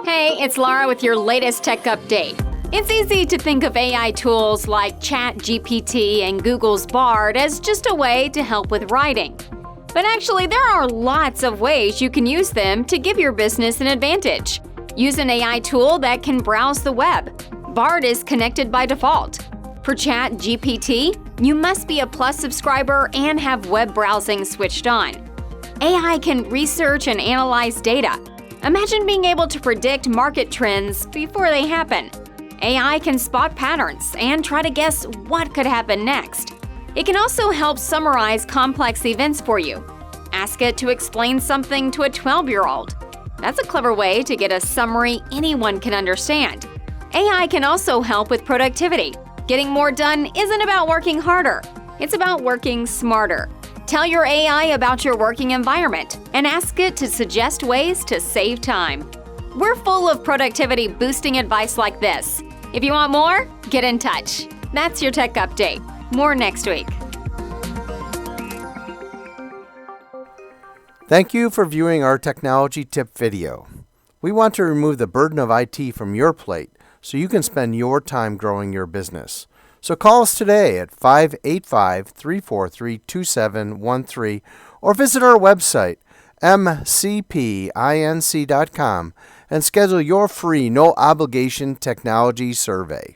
Hey, it's Laura with your latest tech update. It's easy to think of AI tools like ChatGPT and Google's Bard as just a way to help with writing. But actually, there are lots of ways you can use them to give your business an advantage. Use an AI tool that can browse the web. Bard is connected by default. For ChatGPT, you must be a Plus subscriber and have web browsing switched on. AI can research and analyze data. Imagine being able to predict market trends before they happen. AI can spot patterns and try to guess what could happen next. It can also help summarize complex events for you. Ask it to explain something to a 12-year-old. That's a clever way to get a summary anyone can understand. AI can also help with productivity. Getting more done isn't about working harder. It's about working smarter. Tell your AI about your working environment and ask it to suggest ways to save time. We're full of productivity-boosting advice like this. If you want more, get in touch. That's your tech update. More next week. Thank you for viewing our technology tip video. We want to remove the burden of IT from your plate so you can spend your time growing your business. So call us today at 585-343-2713 or visit our website, mcpinc.com, and schedule your free no-obligation technology survey.